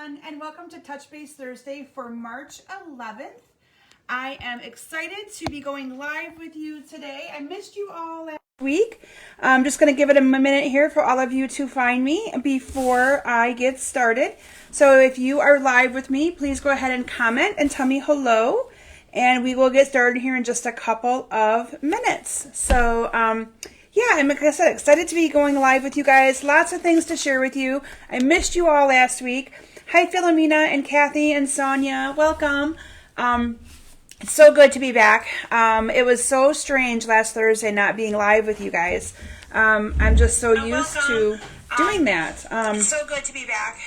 everyone, and welcome to Touch Base Thursday for March 11th. I am excited to be going live with you today. I missed you all last week. I'm just going to give it a minute here for all of you to find me before I get started. So if you are live with me, please go ahead and comment and tell me hello, and we will get started here in just a couple of minutes. So, yeah, I'm, like I said, excited to be going live with you guys. Lots of things to share with you. I missed you all last week. Hi, Philomena and Kathy and Sonia. Welcome. It's so good to be back. It was so strange last Thursday not being live with you guys. I'm just so used to doing that. It's so good to be back.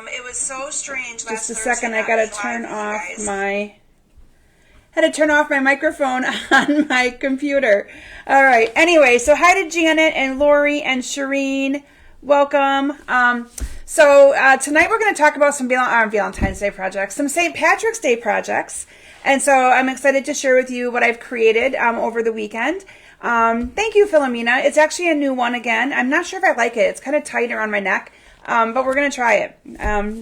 It was so strange last Just a Thursday second, I not gotta being turn live with you off guys. my... Had to turn off my microphone on my computer. All right. Anyway, so hi to Janet and Lori and Shireen. Welcome. Tonight we're going to talk about some Valentine's Day projects, some St. Patrick's Day projects. And so I'm excited to share with you what I've created over the weekend. Thank you, Philomena. It's actually a new one again. I'm not sure if I like it. It's kind of tight around my neck, but we're going to try it.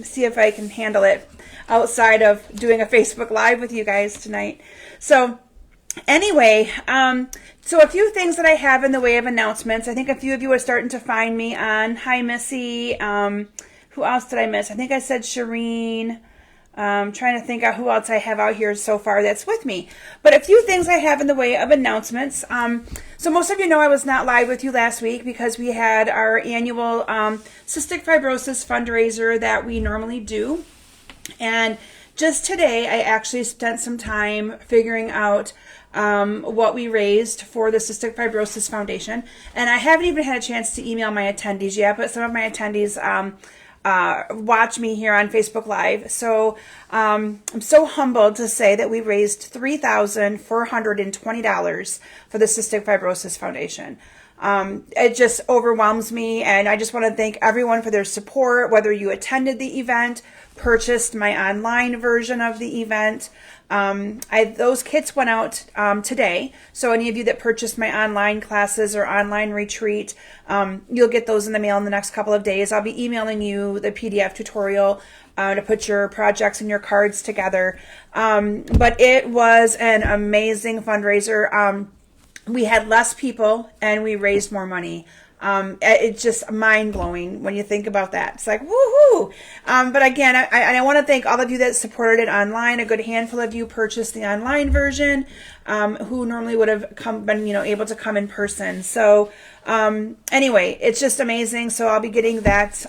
See if I can handle it outside of doing a Facebook Live with you guys tonight. So anyway, so a few things that I have in the way of announcements. I think a few of you are starting to find me on. Hi, Missy. Who else did I miss? I think I said Shireen. Trying to think of who else I have out here so far that's with me. But a few things I have in the way of announcements. So most of you know I was not live with you last week because we had our annual cystic fibrosis fundraiser that we normally do. And just today, I actually spent some time figuring out what we raised for the Cystic Fibrosis Foundation. And I haven't even had a chance to email my attendees yet, but some of my attendees watch me here on Facebook Live. So I'm so humbled to say that we raised $3,420 for the Cystic Fibrosis Foundation. It just overwhelms me, and I just want to thank everyone for their support, whether you attended the event, purchased my online version of the event. Those kits went out today, so any of you that purchased my online classes or online retreat, you'll get those in the mail in the next couple of days. I'll be emailing you the PDF tutorial to put your projects and your cards together. But it was an amazing fundraiser. We had less people and we raised more money. It's just mind-blowing when you think about that. It's like, woohoo! But again, I want to thank all of you that supported it online. A good handful of you purchased the online version, who normally would have been able to come in person. So anyway, it's just amazing. So I'll be getting that.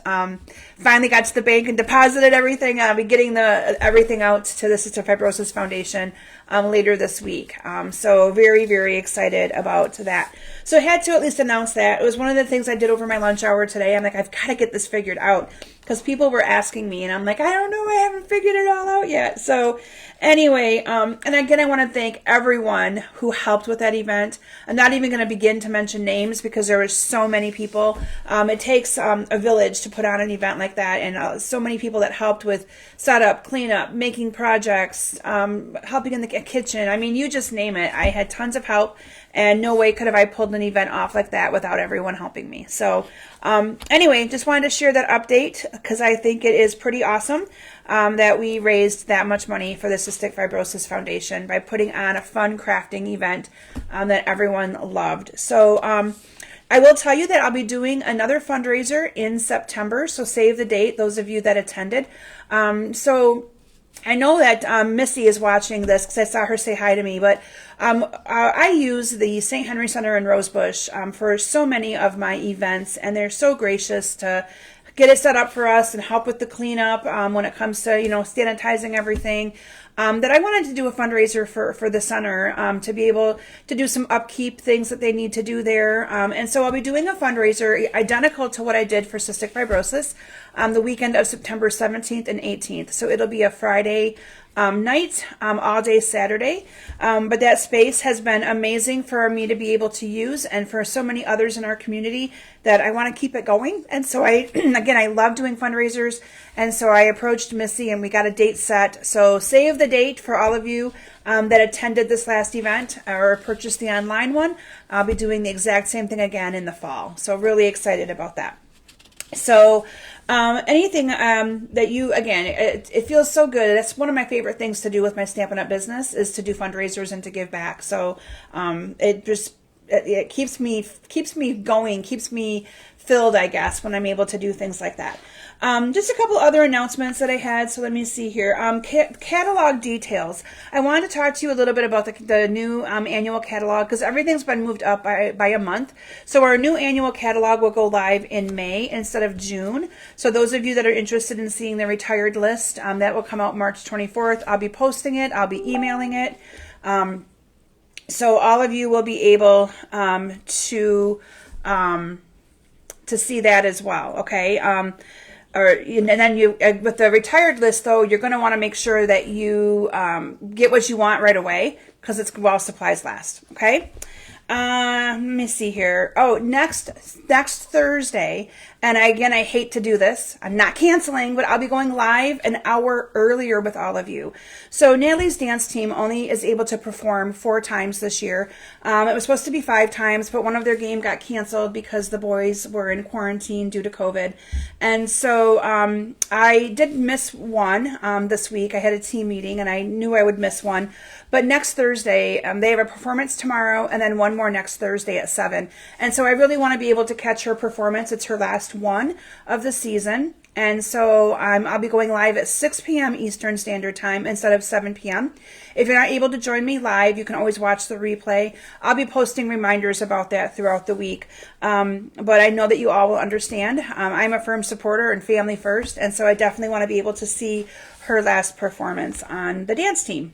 Finally got to the bank and deposited everything. I'll be getting everything out to the Cystic Fibrosis Foundation later this week. So very, very excited about that. So I had to at least announce that. It was one of the things I did over my lunch hour today. I'm like, I've got to get this figured out because people were asking me, and I'm like, I don't know, I haven't figured it all out yet. So anyway, and again, I want to thank everyone who helped with that event. I'm not even going to begin to mention names because there were so many people. It takes a village to put on an event like that, and so many people that helped with setup, cleanup, making projects, helping in the kitchen. I mean, you just name it. I had tons of help, and no way could have I pulled an event off like that without everyone helping me. So anyway, just wanted to share that update because I think it is pretty awesome that we raised that much money for the Cystic Fibrosis Foundation by putting on a fun crafting event that everyone loved. So I will tell you that I'll be doing another fundraiser in September, so save the date, those of you that attended. So I know that Missy is watching this because I saw her say hi to me, but I use the St. Henry Center in Rosebush for so many of my events, and they're so gracious to get it set up for us and help with the cleanup when it comes to, sanitizing everything. That I wanted to do a fundraiser for the center to be able to do some upkeep things that they need to do there. And so I'll be doing a fundraiser identical to what I did for cystic fibrosis the weekend of September 17th and 18th. So it'll be a Friday night, all day Saturday. But that space has been amazing for me to be able to use and for so many others in our community that I want to keep it going. And so I love doing fundraisers. And so I approached Missy and we got a date set. So save the date for all of you that attended this last event or purchased the online one. I'll be doing the exact same thing again in the fall. So really excited about that. So Anything that you, again, it feels so good. That's one of my favorite things to do with my Stampin' Up! Business is to do fundraisers and to give back. So it keeps me going, keeps me filled, I guess, when I'm able to do things like that. Just a couple other announcements that I had. So let me see here. Catalog details. I wanted to talk to you a little bit about the new annual catalog because everything's been moved up by a month. So our new annual catalog will go live in May instead of June. So those of you that are interested in seeing the retired list, that will come out March 24th. I'll be posting it. I'll be emailing it. So all of you will be able to see that as well. Okay. And then you, with the retired list though, you're going to want to make sure that you get what you want right away because it's while supplies last. Okay. Let me see here. Oh, next Thursday, and again, I hate to do this. I'm not canceling, but I'll be going live an hour earlier with all of you. So Natalie's dance team only is able to perform 4 times this year. It was supposed to be 5 times, but one of their game got canceled because the boys were in quarantine due to COVID. And so I did miss one this week. I had a team meeting, and I knew I would miss one. But next Thursday, they have a performance tomorrow, and then one more next Thursday at 7. And so I really want to be able to catch her performance. It's her last one of the season. And so I'll be going live at 6 p.m. Eastern Standard Time instead of 7 p.m. If you're not able to join me live, you can always watch the replay. I'll be posting reminders about that throughout the week. But I know that you all will understand. I'm a firm supporter and family first. And so I definitely want to be able to see her last performance on the dance team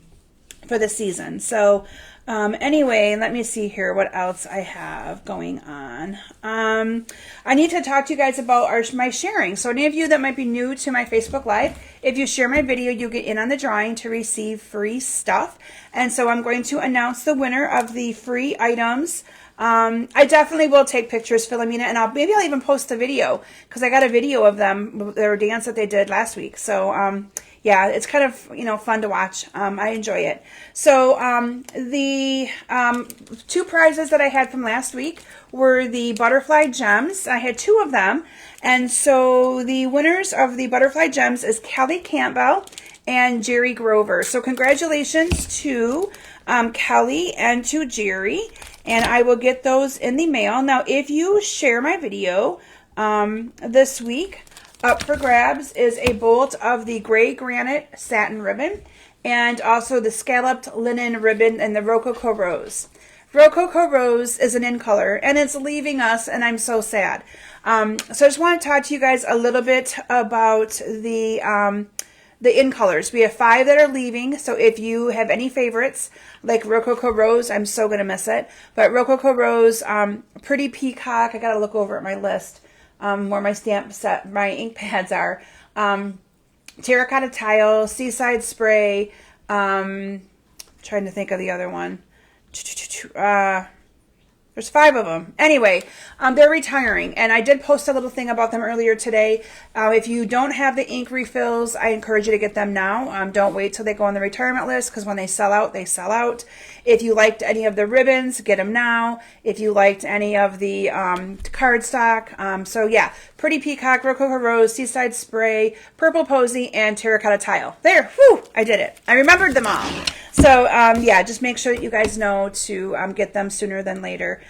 for the season. So anyway, let me see here what else I have going on. I need to talk to you guys about my sharing. So any of you that might be new to my Facebook Live, if you share my video, you get in on the drawing to receive free stuff. And so I'm going to announce the winner of the free items. I definitely will take pictures, Philomena, and maybe I'll even post a video because I got a video of them, their dance that they did last week. So yeah, it's kind of, fun to watch. I enjoy it. So the 2 prizes that I had from last week were the butterfly gems. I had 2 of them. And so the winners of the butterfly gems is Kelly Campbell and Jerry Grover. So congratulations to Kelly and to Jerry. And I will get those in the mail. Now, if you share my video this week, up for grabs is a bolt of the gray granite satin ribbon and also the scalloped linen ribbon and the Rococo Rose. Rococo Rose is an in color and it's leaving us and I'm so sad. So I just want to talk to you guys a little bit about the in colors. We have 5 that are leaving. So if you have any favorites like Rococo Rose, I'm so going to miss it. But Rococo Rose, Pretty Peacock, I got to look over at my list. Where my stamp set, my ink pads are, Terracotta Tile, Seaside Spray, trying to think of the other one. There's 5 of them. Anyway, they're retiring, and I did post a little thing about them earlier today. If you don't have the ink refills, I encourage you to get them now. Don't wait till they go on the retirement list, because when they sell out, they sell out. If you liked any of the ribbons, get them now. If you liked any of the cardstock, so yeah, Pretty Peacock, Rococo Rose, Seaside Spray, Purple Posy, and Terracotta Tile. There, whew, I did it. I remembered them all. So yeah, just make sure that you guys know to get them sooner than later.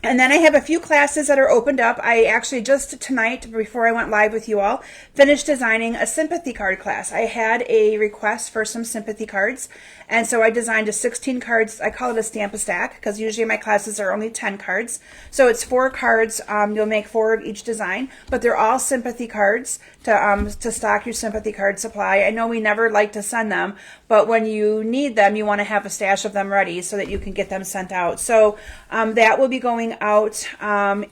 And then I have a few classes that are opened up. I actually just tonight, before I went live with you all, finished designing a sympathy card class. I had a request for some sympathy cards, and so I designed a 16 cards. I call it a Stamp-A-Stack because usually my classes are only 10 cards. So it's 4 cards. You'll make 4 of each design, but they're all sympathy cards to stock your sympathy card supply. I know we never like to send them, but when you need them, you want to have a stash of them ready so that you can get them sent out. So that will be going out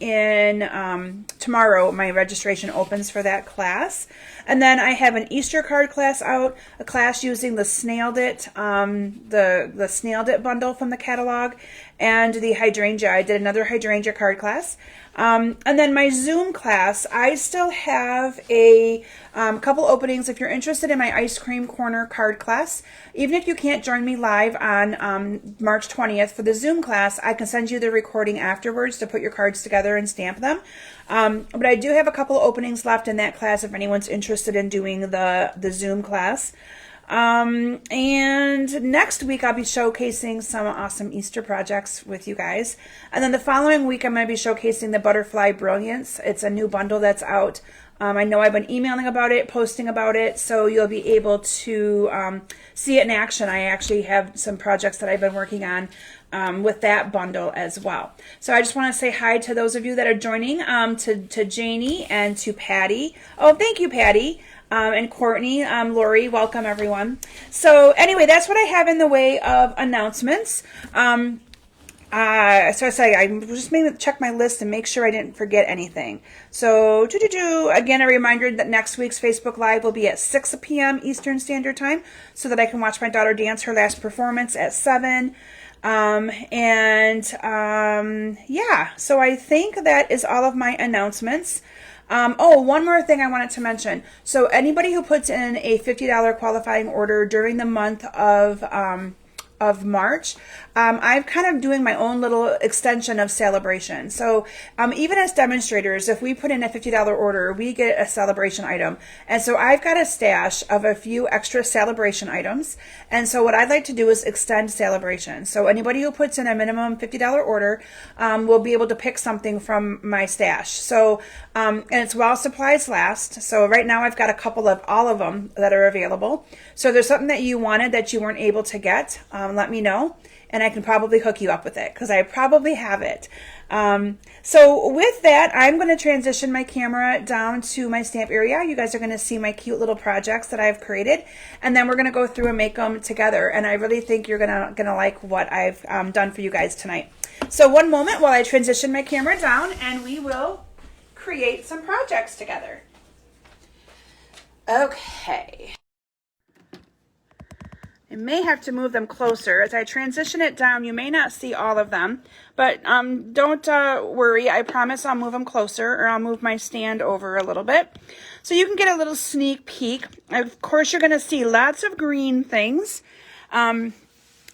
in tomorrow. My registration opens for that class. And then I have an Easter card class out, a class using the Snailed It, the Snailed It bundle from the catalog, and the hydrangea. I did another hydrangea card class. And then my Zoom class, I still have a couple openings if you're interested in my Ice Cream Corner card class. Even if you can't join me live on March 20th for the Zoom class, I can send you the recording afterwards to put your cards together and stamp them. But I do have a couple openings left in that class if anyone's interested in doing the Zoom class. And next week I'll be showcasing some awesome Easter projects with you guys. And then the following week I'm going to be showcasing the Butterfly Brilliance. It's a new bundle that's out. I know I've been emailing about it, posting about it, so you'll be able to see it in action. I actually have some projects that I've been working on with that bundle as well. So I just want to say hi to those of you that are joining, to Janie and to Patty. Oh, thank you, Patty. And Courtney, Lori, welcome everyone. So anyway, that's what I have in the way of announcements. So I say I just made check my list and make sure I didn't forget anything. So again, a reminder that next week's Facebook Live will be at 6 p.m. Eastern Standard Time, so that I can watch my daughter dance her last performance at 7. Yeah, so I think that is all of my announcements. Oh, one more thing I wanted to mention. So anybody who puts in a $50 qualifying order during the month of March, I'm kind of doing my own little extension of celebration. So even as demonstrators, if we put in a $50 order, we get a celebration item. And so I've got a stash of a few extra celebration items. And so what I'd like to do is extend celebration. So anybody who puts in a minimum $50 order will be able to pick something from my stash. So, and it's while supplies last. So right now I've got a couple of all of them that are available. So if there's something that you wanted that you weren't able to get, let me know, and I can probably hook you up with it because I probably have it. So with that, I'm going to transition my camera down to my stamp area. You guys are going to see my cute little projects that I've created, and then we're going to go through and make them together. And I really think you're gonna like what I've done for you guys tonight. So one moment while I transition my camera down, and we will create some projects together. Okay. I may have to move them closer. As I transition it down, you may not see all of them, but don't worry. I promise I'll move them closer, or I'll move my stand over a little bit so you can get a little sneak peek. Of course, you're going to see lots of green things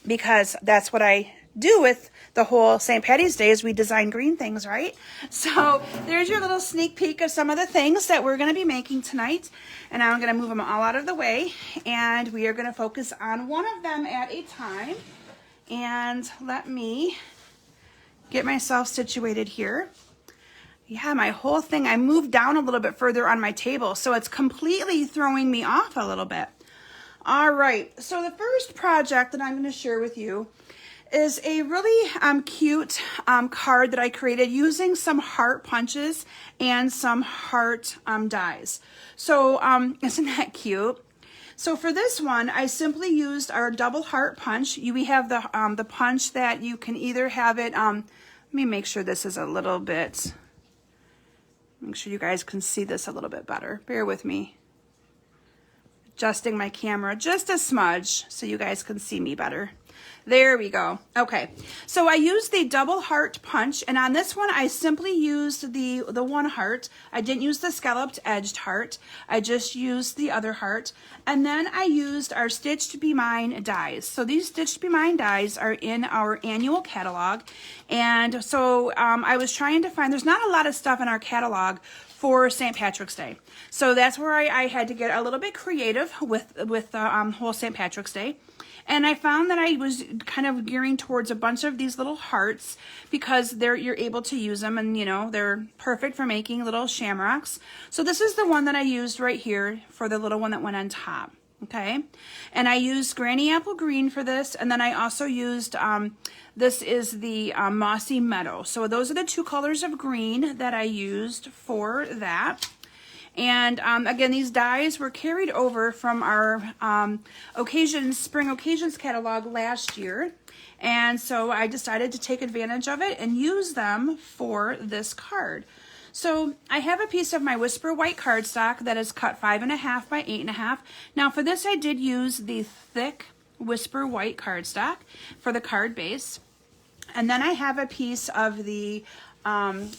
because that's what I do with the whole St. Patty's Day, is we design green things, right? So there's your little sneak peek of some of the things that we're going to be making tonight. And I'm going to move them all out of the way, and we are going to focus on one of them at a time. And let me get myself situated here. Yeah, my whole thing, I moved down a little bit further on my table, so it's completely throwing me off a little bit. All right, so the first project that I'm going to share with you is a really cute card that I created using some heart punches and some heart dies. So isn't that cute? So for this one, I simply used our double heart punch. We have the punch that you can either have it, let me make sure this is a little bit, make sure you guys can see this a little bit better. Bear with me. Adjusting my camera just a smudge so you guys can see me better. There we go. Okay, so I used the double heart punch, and on this one I simply used the one heart. I didn't use the scalloped edged heart. I just used the other heart, and then I used our Stitch to Be Mine dies. So these Stitch to Be Mine dies are in our annual catalog, and so I was trying to find, there's not a lot of stuff in our catalog for St. Patrick's Day. So that's where I had to get a little bit creative with the whole St. Patrick's Day. And I found that I was kind of gearing towards a bunch of these little hearts because you're able to use them, and you know, they're perfect for making little shamrocks. So this is the one that I used right here for the little one that went on top. Okay, and I used Granny Apple Green for this, and then I also used, this is the Mossy Meadow. So those are the two colors of green that I used for that. And again, these dies were carried over from our Spring Occasions catalog last year. And so I decided to take advantage of it and use them for this card. So I have a piece of my Whisper White cardstock that is cut 5.5 by 8.5. Now for this I did use the thick Whisper White cardstock for the card base. And then I have a piece of the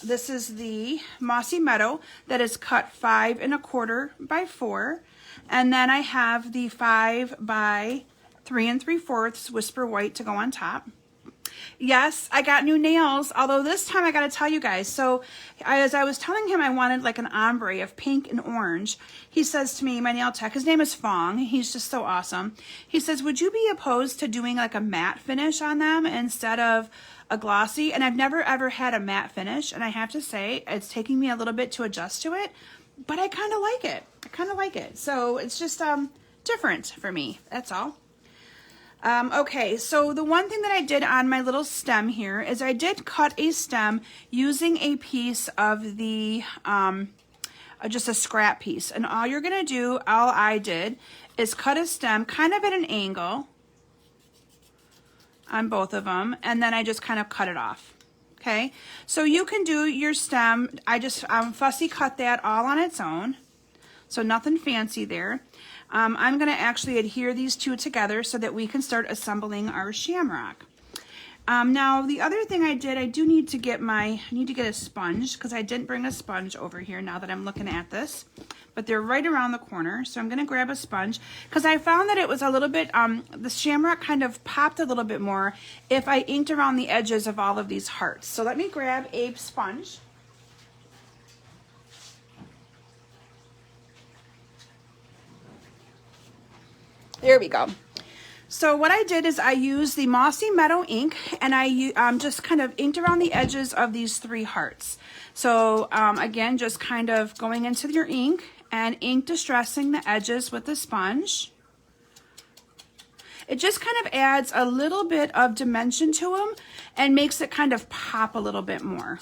This is the Mossy Meadow that is cut 5 1/4 by 4. And then I have the 5 by 3 3/4 Whisper White to go on top. Yes, I got new nails, although this time I gotta tell you guys, so as I was telling him I wanted like an ombre of pink and orange, he says to me, my nail tech, his name is Fong, he's just so awesome. He says, would you be opposed to doing like a matte finish on them instead of a glossy? And I've never ever had a matte finish, and I have to say, it's taking me a little bit to adjust to it, but I kind of like it. I kind of like it. So it's just different for me, that's all. Okay, so the one thing that I did on my little stem here is I did cut a stem using a piece of the, just a scrap piece. And all you're gonna do, all I did, is cut a stem kind of at an angle on both of them, and then I just kind of cut it off. Okay, so you can do your stem, I just fussy cut that all on its own, so nothing fancy there. I'm going to actually adhere these two together so that we can start assembling our shamrock. Now the other thing I did, I need to get a sponge, because I didn't bring a sponge over here now that I'm looking at this, but they're right around the corner. So I'm going to grab a sponge, because I found that it was a little bit, the shamrock kind of popped a little bit more if I inked around the edges of all of these hearts. So let me grab a sponge. There we go. So what I did is I used the Mossy Meadow ink, and I just kind of inked around the edges of these 3 hearts. So again, just kind of going into your ink and ink distressing the edges with the sponge. It just kind of adds a little bit of dimension to them and makes it kind of pop a little bit more.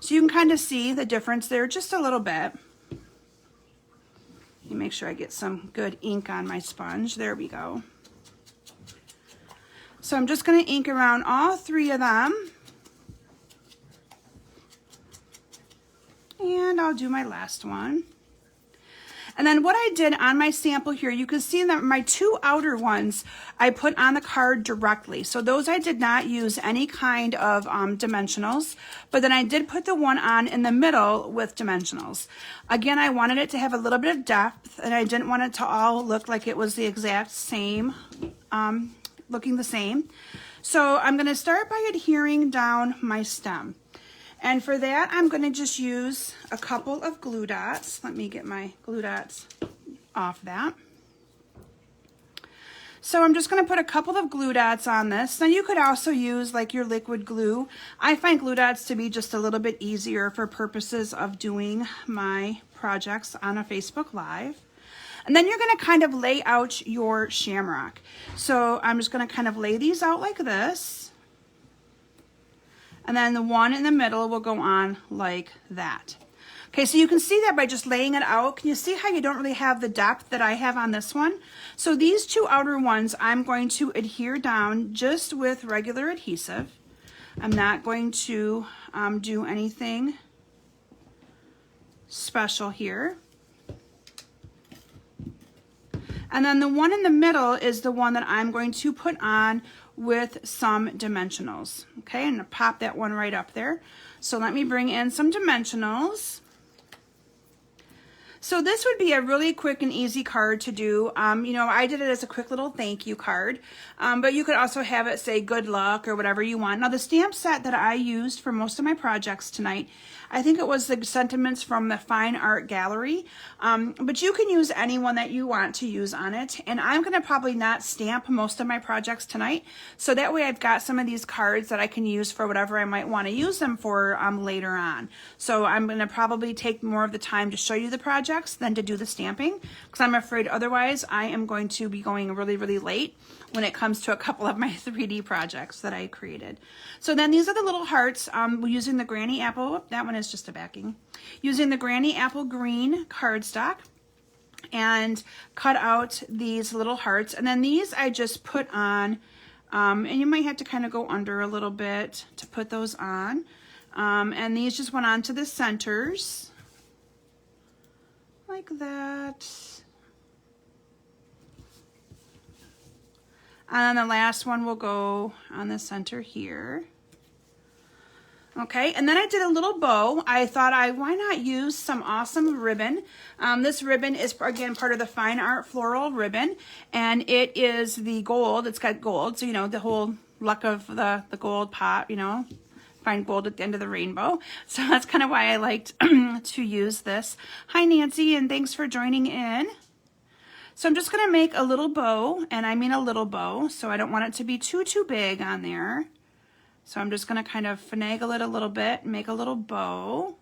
So you can kind of see the difference there just a little bit. Let me make sure I get some good ink on my sponge. There we go. So I'm just going to ink around all 3 of them. And I'll do my last one. And then what I did on my sample here, you can see that my 2 outer ones I put on the card directly. So those I did not use any kind of dimensionals, but then I did put the one on in the middle with dimensionals. Again, I wanted it to have a little bit of depth, and I didn't want it to all look like it was the exact same, looking the same. So I'm going to start by adhering down my stem. And for that, I'm going to just use a couple of glue dots. Let me get my glue dots off that. So I'm just going to put a couple of glue dots on this. Now you could also use like your liquid glue. I find glue dots to be just a little bit easier for purposes of doing my projects on a Facebook Live. And then you're going to kind of lay out your shamrock. So I'm just going to kind of lay these out like this. And then the one in the middle will go on like that. Okay, so you can see that by just laying it out. Can you see how you don't really have the depth that I have on this one? So these 2 outer ones, I'm going to adhere down just with regular adhesive. I'm not going to do anything special here. And then the one in the middle is the one that I'm going to put on with some dimensionals. Okay, I'm going to pop that one right up there. So let me bring in some dimensionals. So this would be a really quick and easy card to do. You know, I did it as a quick little thank you card, but you could also have it say good luck or whatever you want. Now the stamp set that I used for most of my projects tonight, I think it was the sentiments from the Fine Art Gallery, but you can use any one that you want to use on it. And I'm going to probably not stamp most of my projects tonight, so that way I've got some of these cards that I can use for whatever I might want to use them for later on. So I'm going to probably take more of the time to show you the projects than to do the stamping, because I'm afraid otherwise I am going to be going really, really late when it comes to a couple of my 3D projects that I created. So then these are the little hearts using the Granny Apple. That one is just a backing. Using the Granny Apple green cardstock, and cut out these little hearts. And then these I just put on, and you might have to kind of go under a little bit to put those on. And these just went on to the centers like that. And then the last one will go on the center here. Okay, and then I did a little bow. I thought why not use some awesome ribbon. This ribbon is, again, part of the Fine Art Floral ribbon, and it is the gold. It's got gold, so, you know, the whole luck of the gold pot, you know, find gold at the end of the rainbow. So that's kind of why I liked to use this. Hi, Nancy, and thanks for joining in. So I'm just going to make a little bow, and I mean a little bow, so I don't want it to be too big on there. So I'm just going to kind of finagle it a little bit, make a little bow.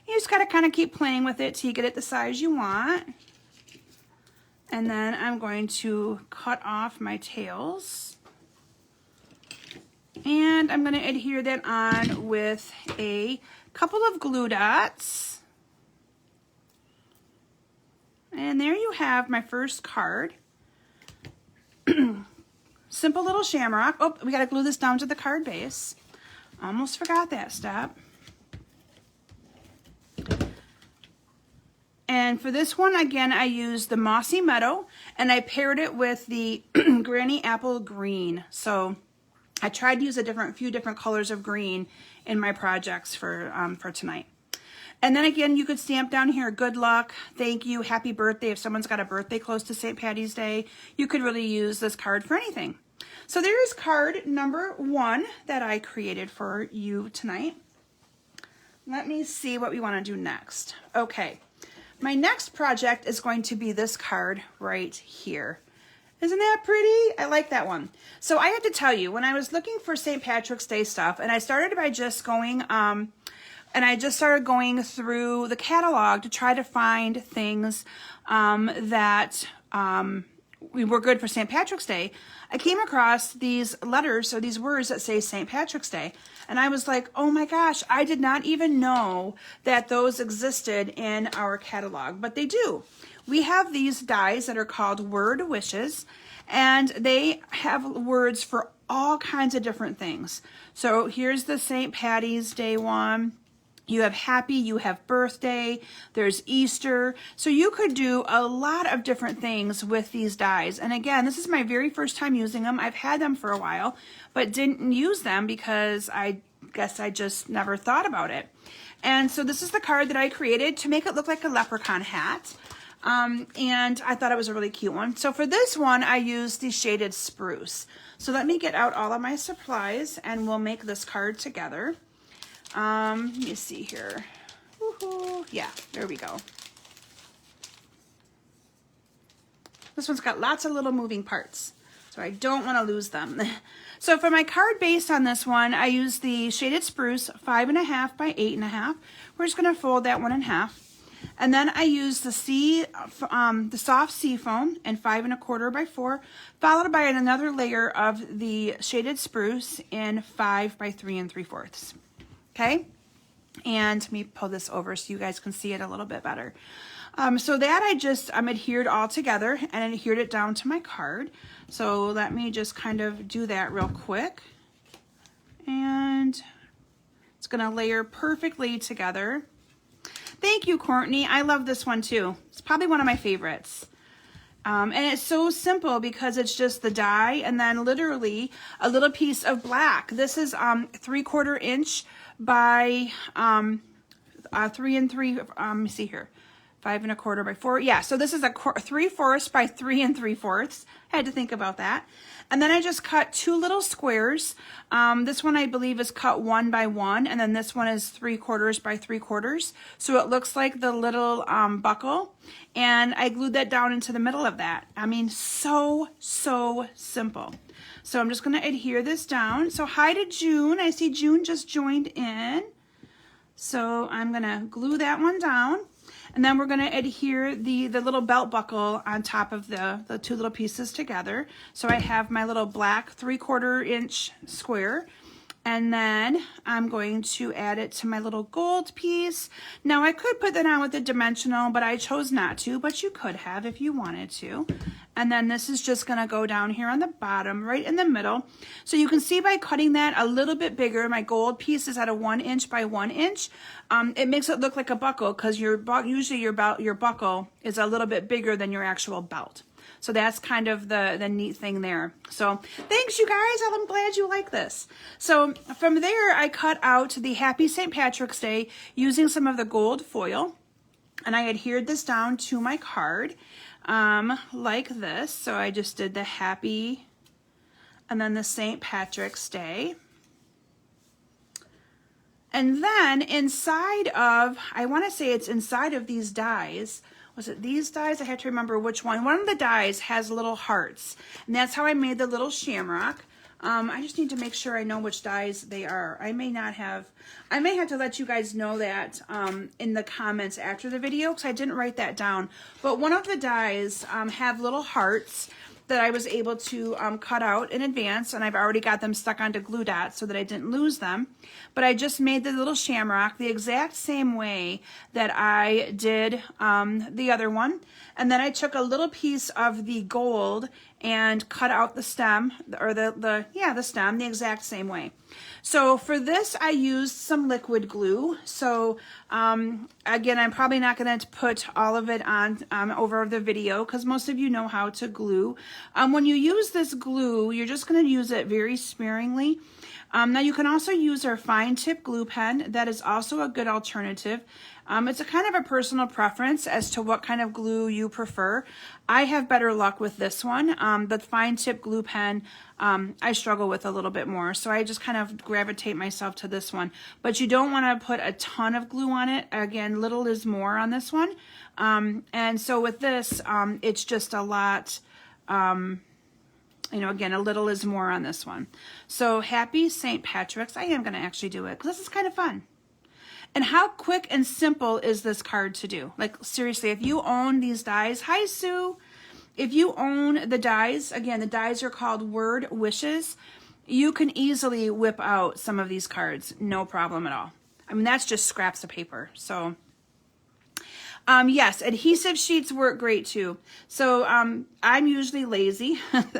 You just got to kind of keep playing with it till you get it the size you want. And then I'm going to cut off my tails. And I'm going to adhere that on with a couple of glue dots. And there you have my first card. Simple little shamrock. Oh, we got to glue this down to the card base. Almost forgot that step. And for this one, again, I used the Mossy Meadow, and I paired it with the Granny Apple Green. So I tried to use a few different colors of green in my projects for tonight. And then again, you could stamp down here, good luck, thank you, happy birthday. If someone's got a birthday close to St. Patty's Day, you could really use this card for anything. So there's card number 1 that I created for you tonight. Let me see what we want to do next. Okay, my next project is going to be this card right here. Isn't that pretty? I like that one. So I have to tell you, when I was looking for St. Patrick's Day stuff, and I started by just going, through the catalog to try to find things that were good for St. Patrick's Day, I came across these letters or these words that say St. Patrick's Day. And I was like, oh my gosh, I did not even know that those existed in our catalog, but they do. We have these dies that are called Word Wishes, and they have words for all kinds of different things. So here's the St. Patty's Day one. You have happy, you have birthday, there's Easter. So you could do a lot of different things with these dies. And again, this is my very first time using them. I've had them for a while, but didn't use them because I guess I just never thought about it. And so this is the card that I created to make it look like a leprechaun hat. And I thought it was a really cute one. So for this one, I used the shaded spruce. So let me get out all of my supplies and we'll make this card together. Let me see here. Woohoo. Yeah, there we go. This one's got lots of little moving parts, so I don't want to lose them. So for my card base on this one, I used the shaded spruce 5.5 by 8.5. We're just going to fold that one in half. And then I used the soft sea foam and 5.25 by 4, followed by another layer of the shaded spruce in 5 by 3 3/4. Okay, and let me pull this over so you guys can see it a little bit better. So that I just adhered all together and adhered it down to my card. So let me just kind of do that real quick. And it's going to layer perfectly together. Thank you, Courtney. I love this one too. It's probably one of my favorites. And it's so simple because it's just the die and then literally a little piece of black. This is 3/4 inch by 3 3. Let me see here, 5.25 by 4. Yeah, so this is a 3/4 by 3 3/4. I had to think about that. And then I just cut 2 little squares. This one I believe is cut 1 by 1, and then this one is 3/4 by 3/4. So it looks like the little buckle, and I glued that down into the middle of that. I mean, so simple. So I'm just going to adhere this down. So hi to June. I see June just joined in. So I'm going to glue that one down. And then we're going to adhere the little belt buckle on top of the 2 little pieces together. So I have my little black 3/4 inch square. And then I'm going to add it to my little gold piece. Now I could put that on with a dimensional, but I chose not to, but you could have if you wanted to. And then this is just gonna go down here on the bottom, right in the middle. So you can see by cutting that a little bit bigger, my gold piece is at a 1 inch by 1 inch. It makes it look like a buckle because usually your buckle is a little bit bigger than your actual belt. So that's kind of the neat thing there. So thanks, you guys. I'm glad you like this. So from there, I cut out the Happy St. Patrick's Day using some of the gold foil. And I adhered this down to my card like this. So I just did the Happy and then the St. Patrick's Day. And then inside of, I want to say it's inside of these dies. Was it these dies? I have to remember which one. One of the dies has little hearts. And that's how I made the little shamrock. I just need to make sure I know which dies they are. I may have to let you guys know that in the comments after the video, because I didn't write that down. But one of the dies have little hearts that I was able to cut out in advance, and I've already got them stuck onto glue dots so that I didn't lose them. But I just made the little shamrock the exact same way that I did the other one. And then I took a little piece of the gold and cut out the stem, or the stem the exact same way. So for this, I used some liquid glue. So again, I'm probably not going to put all of it on over the video because most of you know how to glue. When you use this glue, you're just going to use it very sparingly. Now you can also use our fine tip glue pen. That is also a good alternative. It's a kind of a personal preference as to what kind of glue you prefer. I have better luck with this one. The fine tip glue pen, I struggle with a little bit more. So I just kind of gravitate myself to this one. But you don't want to put a ton of glue on it. Again, little is more on this one. And so with this, it's just a lot, again, a little is more on this one. So Happy St. Patrick's. I am going to actually do it because this is kind of fun. And how quick and simple is this card to do? Like, seriously, if you own these dies, hi, Sue. If you own the dies, again, the dies are called Word Wishes. You can easily whip out some of these cards. No problem at all. I mean, that's just scraps of paper. So yes, adhesive sheets work great too. So I'm usually lazy.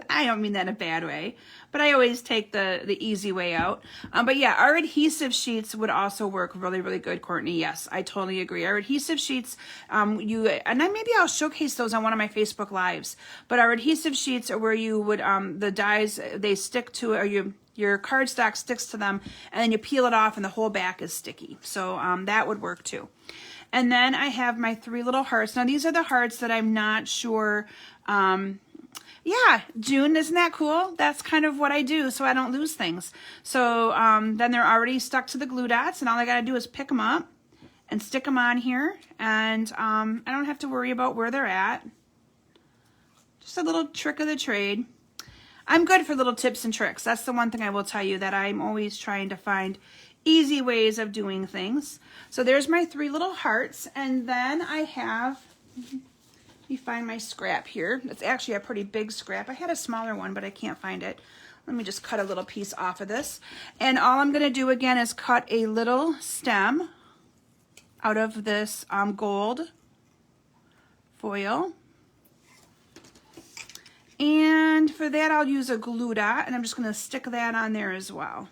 I don't mean that in a bad way, but I always take the easy way out. But yeah, our adhesive sheets would also work really, really good, Courtney. Yes, I totally agree. Our adhesive sheets, maybe I'll showcase those on one of my Facebook Lives. But our adhesive sheets are where you would, the dies, they stick to it, or your cardstock sticks to them, and then you peel it off and the whole back is sticky. So that would work too. And then I have my 3 little hearts. Now these are the hearts that I'm not sure. Yeah, June, isn't that cool? That's kind of what I do so I don't lose things. So then they're already stuck to the glue dots, and all I got to do is pick them up and stick them on here. And I don't have to worry about where they're at. Just a little trick of the trade. I'm good for little tips and tricks. That's the one thing I will tell you, that I'm always trying to find easy ways of doing things. So there's my 3 little hearts, and then I have, let me find my scrap here. It's actually a pretty big scrap. I had a smaller one, but I can't find it. Let me just cut a little piece off of this. And all I'm going to do again is cut a little stem out of this gold foil. And for that, I'll use a glue dot, and I'm just going to stick that on there as well.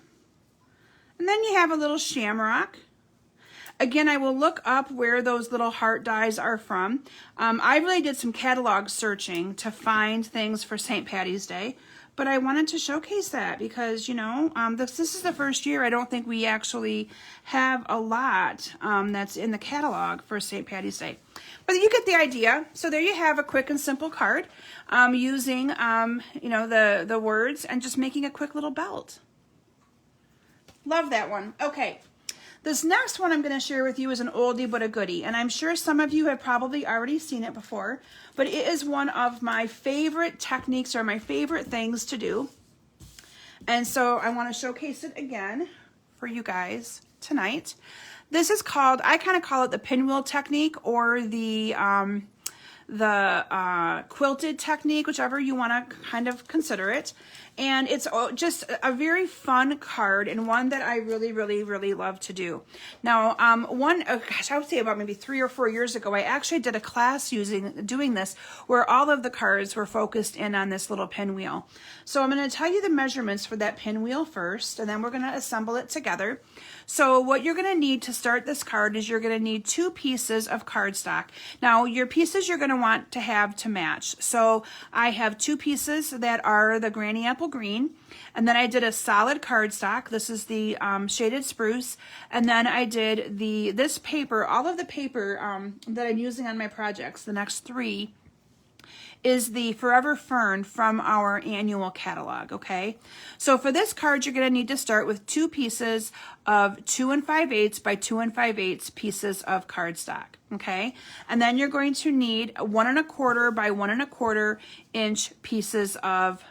And then you have a little shamrock. Again, I will look up where those little heart dies are from. I really did some catalog searching to find things for St. Patty's Day, but I wanted to showcase that because, this is the first year I don't think we actually have a lot that's in the catalog for St. Patty's Day. But you get the idea. So there you have a quick and simple card using, the words and just making a quick little belt. Love that one. Okay, this next one I'm going to share with you is an oldie but a goodie, and I'm sure some of you have probably already seen it before, but it is one of my favorite techniques or my favorite things to do. And so I want to showcase it again for you guys tonight. This is called, I kind of call it the Pinwheel Technique, or the quilted technique, whichever you want to kind of consider it. And it's just a very fun card and one that I really, really, really love to do. Now, gosh, I would say about maybe 3 or 4 years ago, I actually did a class doing this where all of the cards were focused in on this little pinwheel. So I'm going to tell you the measurements for that pinwheel first, and then we're going to assemble it together. So what you're going to need to start this card is you're going to need 2 pieces of cardstock. Now, your pieces you're going to want to have to match. So I have 2 pieces that are the Granny Apple Green, and then I did a solid cardstock. This is the shaded spruce, and then I did this paper. All of the paper that I'm using on my projects, the next 3, is the Forever Fern from our annual catalog, okay? So for this card, you're gonna need to start with 2 pieces of 2 5/8 by 2 5/8 pieces of cardstock, okay? And then you're going to need 1 1/4 by 1 1/4 inch pieces of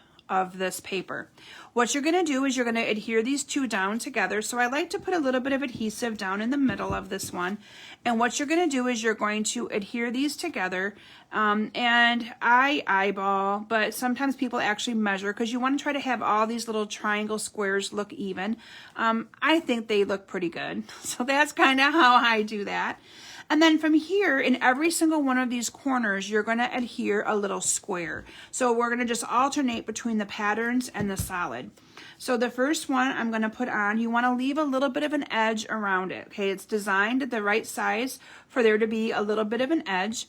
this paper. What you're gonna do is you're gonna adhere these 2 down together. So I like to put a little bit of adhesive down in the middle of this one. And what you're gonna do is you're going to adhere these together. And I eyeball, but sometimes people actually measure because you want to try to have all these little triangle squares look even. I think they look pretty good. So that's kind of how I do that. And then from here, in every single one of these corners, you're going to adhere a little square. So we're going to just alternate between the patterns and the solid. So the first one I'm going to put on, you want to leave a little bit of an edge around it. Okay, it's designed the right size for there to be a little bit of an edge.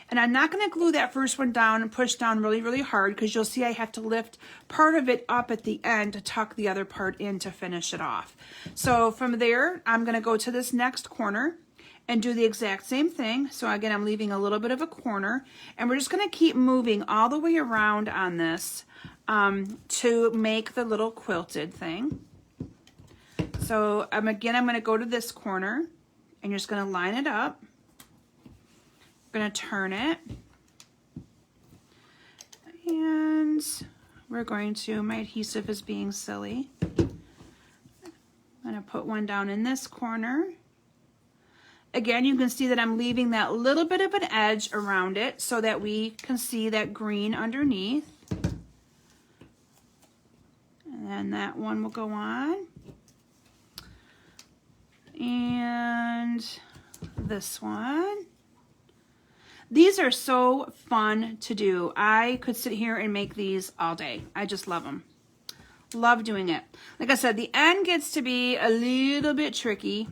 And I'm not going to glue that first one down and push down really, really hard because you'll see I have to lift part of it up at the end to tuck the other part in to finish it off. So from there, I'm going to go to this next corner and do the exact same thing. So again, I'm leaving a little bit of a corner, and we're just going to keep moving all the way around on this to make the little quilted thing. So again, I'm going to go to this corner and you're just going to line it up. I'm going to turn it, and we're going to, my adhesive is being silly. I'm going to put one down in this corner. Again, you can see that I'm leaving that little bit of an edge around it so that we can see that green underneath. And then that one will go on. And this one. These are so fun to do. I could sit here and make these all day. I just love them. Love doing it. Like I said, the end gets to be a little bit tricky.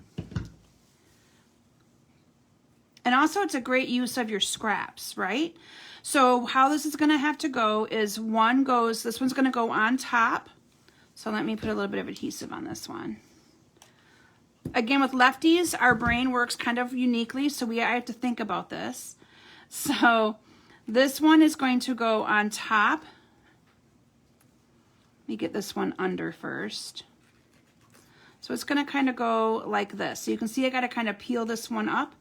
And also it's a great use of your scraps, right? So how this is gonna have to go is this one's gonna go on top. So let me put a little bit of adhesive on this one. Again, with lefties, our brain works kind of uniquely, so I have to think about this. So this one is going to go on top. Let me get this one under first. So it's gonna kind of go like this. So you can see I gotta kind of peel this one up.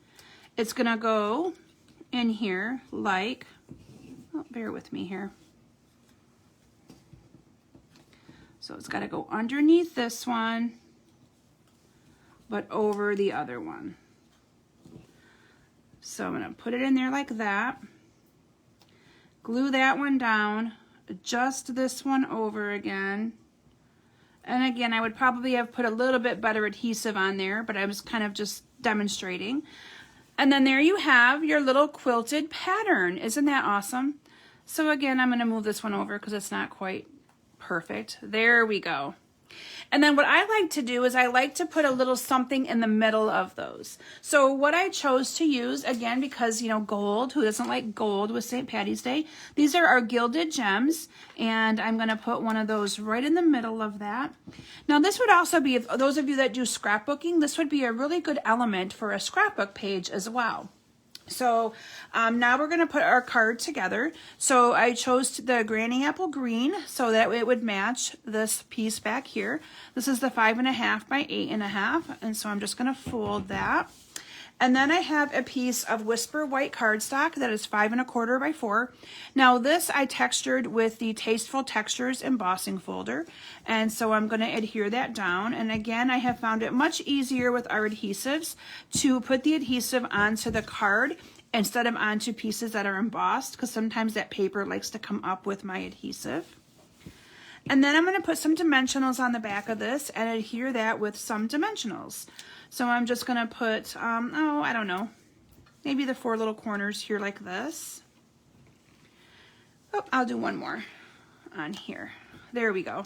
It's gonna go in here like, oh, bear with me here. So it's gotta go underneath this one, but over the other one. So I'm gonna put it in there like that. Glue that one down, adjust this one over again. And again, I would probably have put a little bit better adhesive on there, but I was kind of just demonstrating. And then there you have your little quilted pattern. Isn't that awesome? So again, I'm gonna move this one over because it's not quite perfect. There we go. And then what I like to do is I like to put a little something in the middle of those. So what I chose to use, again, because, you know, gold, who doesn't like gold with St. Patty's Day? These are our gilded gems, and I'm going to put one of those right in the middle of that. Now this would also be, if those of you that do scrapbooking, this would be a really good element for a scrapbook page as well. So now we're going to put our card together. So I chose the Granny Apple Green so that it would match this piece back here. This is the 5.5 by 8.5, and so I'm just going to fold that. And then I have a piece of Whisper White cardstock that is 5 1/4 by 4. Now this I textured with the Tasteful Textures embossing folder, and so I'm going to adhere that down. And again, I have found it much easier with our adhesives to put the adhesive onto the card instead of onto pieces that are embossed, because sometimes that paper likes to come up with my adhesive. And then I'm going to put some dimensionals on the back of this and adhere that with some dimensionals. So I'm just going to put, oh, I don't know, maybe the 4 little corners here like this. Oh, I'll do one more on here. There we go.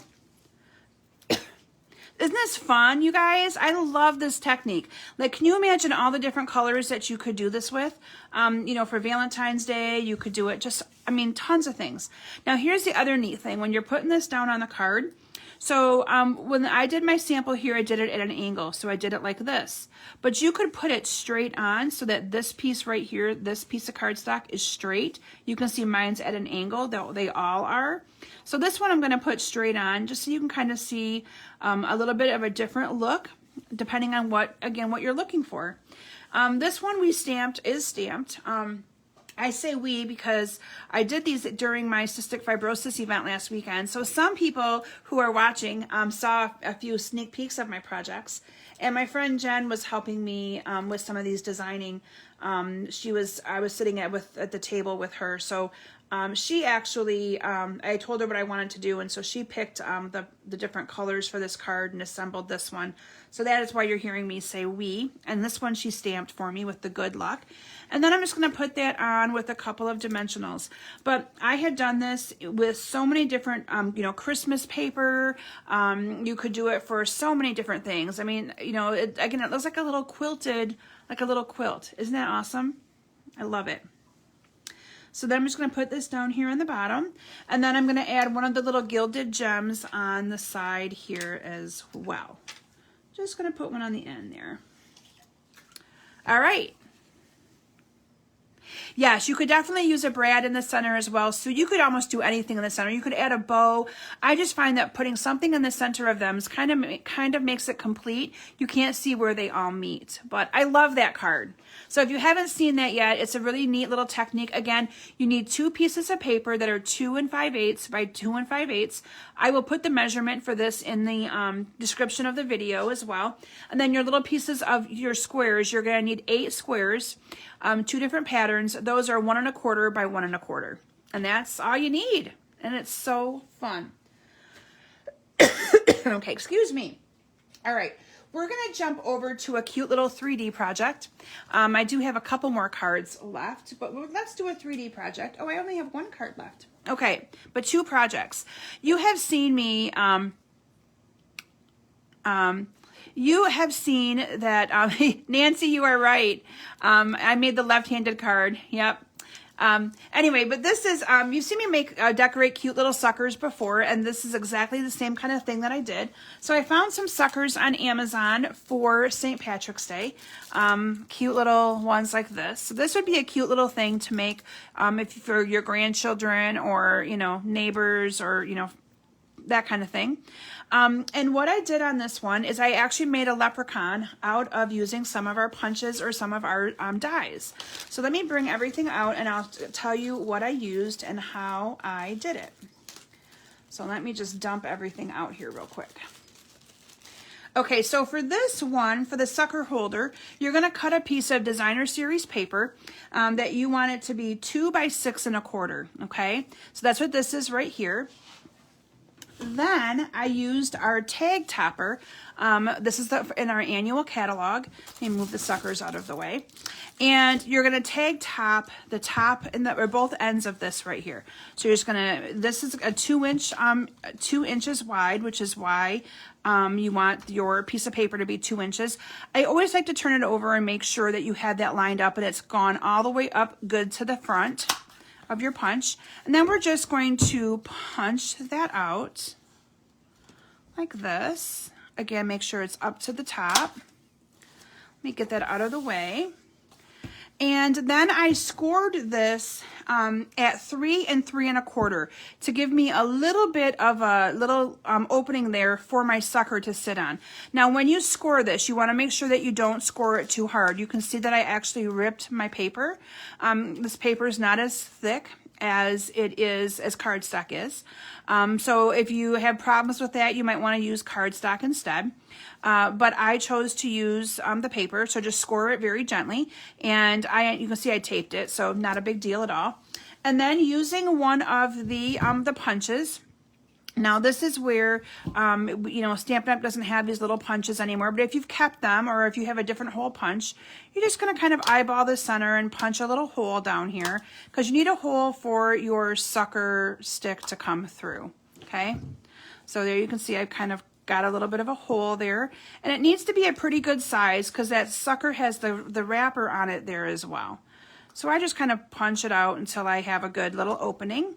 Isn't this fun, you guys? I love this technique. Like, can you imagine all the different colors that you could do this with? You know, for Valentine's Day, you could do it just, I mean, tons of things. Now, here's the other neat thing. When you're putting this down on the card, so when I did my sample here, I did it at an angle. So I did it like this. But you could put it straight on so that this piece right here, this piece of cardstock is straight. You can see mine's at an angle, though they all are. So this one I'm going to put straight on just so you can kind of see a little bit of a different look depending on what you're looking for. This one is stamped. I say we because I did these during my cystic fibrosis event last weekend. So some people who are watching saw a few sneak peeks of my projects. And my friend Jen was helping me with some of these designing. I was sitting at the table with her. So she actually, I told her what I wanted to do. And so she picked the different colors for this card and assembled this one. So that is why you're hearing me say we. And this one she stamped for me with the good luck. And then I'm just going to put that on with a couple of dimensionals. But I had done this with so many different, Christmas paper. You could do it for so many different things. I mean, it looks like a little quilted, like a little quilt. Isn't that awesome? I love it. So then I'm just going to put this down here in the bottom. And then I'm going to add one of the little gilded gems on the side here as well. Just going to put one on the end there. All right. Yes, you could definitely use a brad in the center as well. So you could almost do anything in the center. You could add a bow. I just find that putting something in the center of them is kind of makes it complete. You can't see where they all meet, but I love that card. So if you haven't seen that yet, it's a really neat little technique. Again, you need 2 pieces of paper that are 2 5/8 by 2 5/8. I will put the measurement for this in the description of the video as well. And then your little pieces of your squares, you're going to need 8 squares, 2 different patterns. Those are 1 1/4 by 1 1/4. And that's all you need. And it's so fun. Okay, excuse me. All right. We're going to jump over to a cute little 3D project. I do have a couple more cards left, but let's do a 3D project. Oh, I only have 1 card left. Okay, but 2 projects. You have seen me, you have seen that, Nancy, you are right. I made the left-handed card. Yep. Anyway, but this is, you've seen me decorate cute little suckers before, and this is exactly the same kind of thing that I did. So I found some suckers on Amazon for St. Patrick's Day. Cute little ones like this. So this would be a cute little thing to make, if for your grandchildren or, neighbors or, that kind of thing. And what I did on this one is I actually made a leprechaun out of using some of our punches or some of our dies. So let me bring everything out and I'll tell you what I used and how I did it. So let me just dump everything out here real quick. Okay, so for this one, for the sucker holder, you're going to cut a piece of designer series paper that you want it to be 2 by 6 1/4. Okay, so that's what this is right here. Then I used our tag topper. This is in our annual catalog. Let me move the suckers out of the way. And you're going to tag top the top and or both ends of this right here. So you're just going to, this is a 2 inches wide, which is why you want your piece of paper to be 2 inches. I always like to turn it over and make sure that you have that lined up and it's gone all the way up good to the front of your punch. And then we're just going to punch that out like this. Again, make sure it's up to the top. Let me get that out of the way. And then I scored this at 3 3 1/4 to give me a little bit of a little opening there for my sucker to sit on. Now, when you score this, you want to make sure that you don't score it too hard. You can see that I actually ripped my paper. This paper is not as thick as cardstock is. So if you have problems with that, you might want to use cardstock instead. But I chose to use the paper, so just score it very gently. And you can see I taped it, so not a big deal at all. And then using one of the punches, Now this is where, you know, Stampin' Up! Doesn't have these little punches anymore, but if you've kept them or if you have a different hole punch, you're just going to kind of eyeball the center and punch a little hole down here because you need a hole for your sucker stick to come through, okay? So there you can see I've kind of got a little bit of a hole there, and it needs to be a pretty good size because that sucker has the wrapper on it there as well. So I just kind of punch it out until I have a good little opening.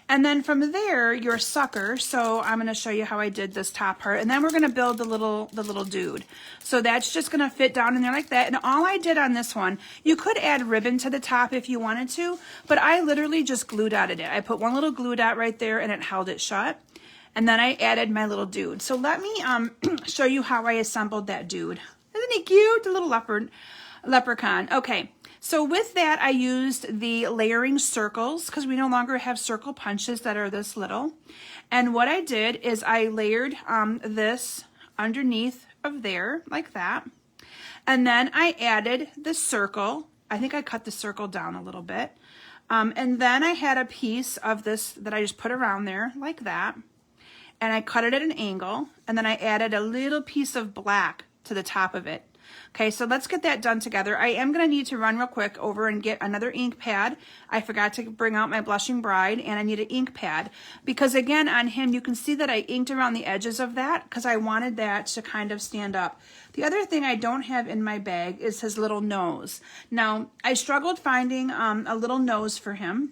And then from there, your sucker, so I'm going to show you how I did this top part, and then we're going to build the little dude. So that's just going to fit down in there like that. And all I did on this one, you could add ribbon to the top if you wanted to, but I literally just glue dotted it. I put one little glue dot right there and it held it shut. And then I added my little dude. So let me show you how I assembled that dude. Isn't he cute? The little leprechaun. Okay. So with that, I used the layering circles because we no longer have circle punches that are this little. And what I did is I layered this underneath of there like that. And then I added the circle. I think I cut the circle down a little bit. And then I had a piece of this that I just put around there like that. And I cut it at an angle. And then I added a little piece of black to the top of it. Okay, so let's get that done together. I am going to need to run real quick over and get another ink pad. I forgot to bring out my Blushing Bride, and I need an ink pad because again on him you can see that I inked around the edges of that because I wanted that to kind of stand up. The other thing I don't have in my bag is his little nose. Now I struggled finding a little nose for him.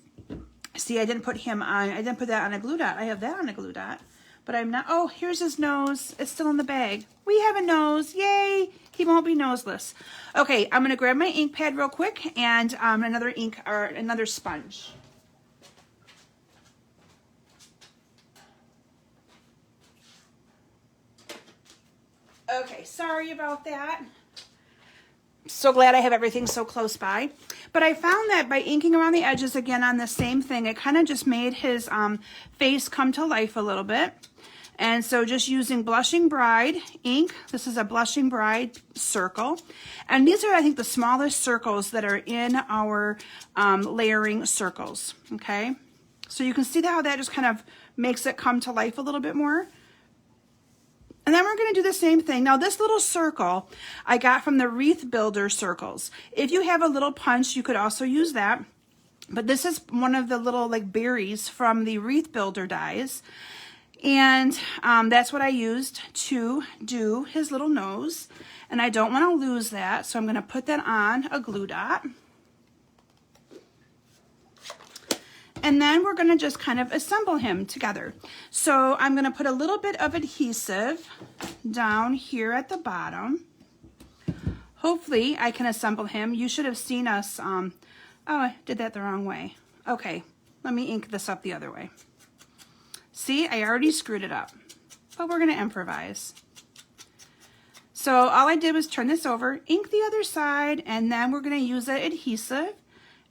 See, I didn't put him on, I didn't put that on a glue dot. I have that on a glue dot. But I'm not, oh, here's his nose. It's still in the bag. We have a nose, yay. He won't be noseless. Okay, I'm gonna grab my ink pad real quick and another ink or another sponge. Okay, sorry about that. So glad I have everything so close by. But I found that by inking around the edges again on the same thing, it kind of just made his face come to life a little bit. And so just using Blushing Bride ink, this is a Blushing Bride circle. And these are, I think, the smallest circles that are in our layering circles, okay? So you can see how that just kind of makes it come to life a little bit more. And then we're going to do the same thing. Now this little circle I got from the Wreath Builder circles. If you have a little punch, you could also use that. But this is one of the little like berries from the Wreath Builder dies. And that's what I used to do his little nose. And I don't want to lose that, so I'm going to put that on a glue dot. And then we're going to just kind of assemble him together. So I'm going to put a little bit of adhesive down here at the bottom. Hopefully I can assemble him. You should have seen us, oh, I did that the wrong way. Okay, let me ink this up the other way. See, I already screwed it up, but we're going to improvise. So all I did was turn this over, ink the other side, and then we're going to use that adhesive,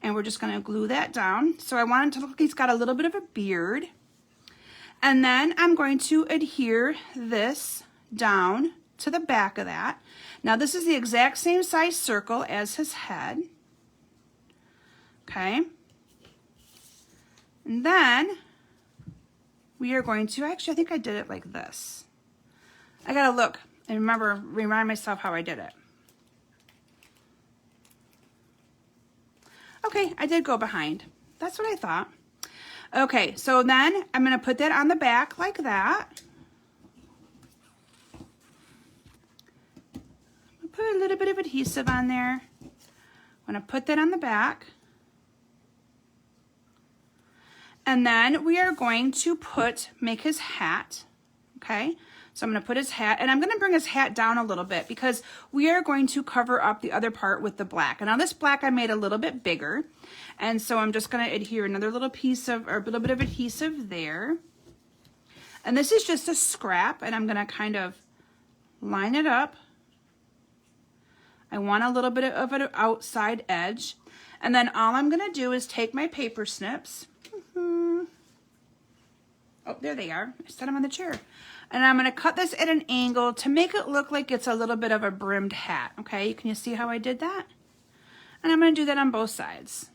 and we're just going to glue that down. So I want it to look like he's got a little bit of a beard. And then I'm going to adhere this down to the back of that. Now this is the exact same size circle as his head. Okay. And then we are going to, actually, I think I did it like this. I gotta look and remind myself how I did it. Okay, I did go behind. That's what I thought. Okay, so then I'm gonna put that on the back like that. Put a little bit of adhesive on there. I'm gonna put that on the back. And then we are going to make his hat, okay? So I'm gonna put his hat, and I'm gonna bring his hat down a little bit because we are going to cover up the other part with the black. And now this black I made a little bit bigger. And so I'm just gonna adhere another little piece of, or a little bit of adhesive there. And this is just a scrap, and I'm gonna kind of line it up. I want a little bit of an outside edge. And then all I'm gonna do is take my paper snips. Oh, there they are. I set them on the chair. And I'm going to cut this at an angle to make it look like it's a little bit of a brimmed hat. Okay, can you see how I did that? And I'm going to do that on both sides.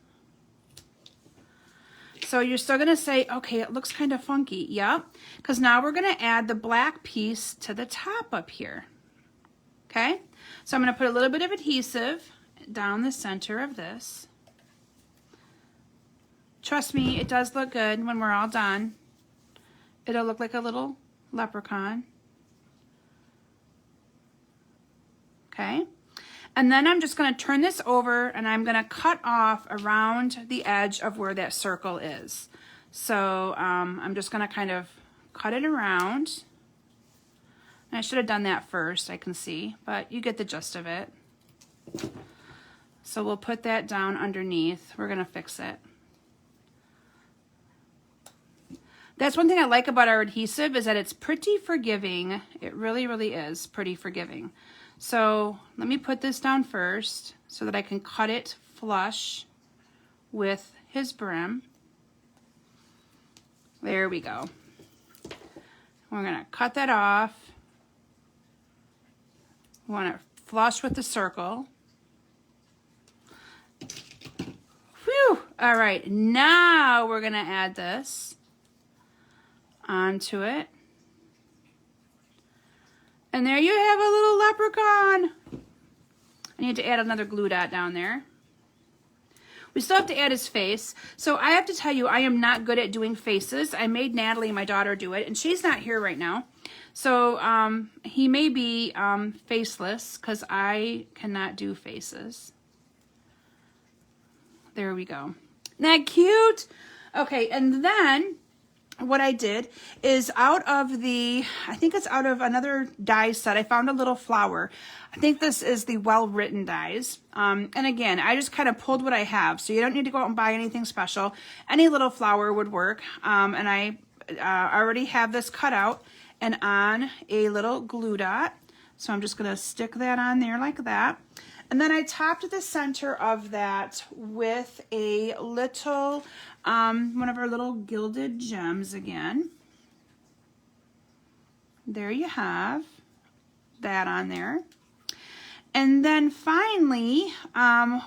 So you're still gonna say, okay, it looks kind of funky. Yep, because now we're gonna add the black piece to the top up here. Okay, so I'm gonna put a little bit of adhesive down the center of this. Trust me, it does look good when we're all done. It'll look like a little leprechaun. Okay, and then I'm just going to turn this over and I'm going to cut off around the edge of where that circle is. So I'm just going to kind of cut it around. And I should have done that first, I can see, but you get the gist of it. So we'll put that down underneath. We're going to fix it. That's one thing I like about our adhesive is that it's pretty forgiving. It really, really is pretty forgiving. So let me put this down first so that I can cut it flush with his brim. There we go. We're gonna cut that off. We want it flush with the circle. Whew! All right, now we're gonna add this onto it. And there you have a little leprechaun. I need to add another glue dot down there. We still have to add his face. So I have to tell you, I am not good at doing faces. I made Natalie, my daughter, do it, and she's not here right now. So he may be faceless because I cannot do faces. There we go. Isn't that cute? Okay, and then what I did is out of the, I think it's out of another die set, I found a little flower. I think this is the Well Written dies. And again, I just kind of pulled what I have. So you don't need to go out and buy anything special. Any little flower would work. And I already have this cut out and on a little glue dot. So I'm just going to stick that on there like that. And then I topped the center of that with a little, one of our little gilded gems again. There you have that on there. And then finally,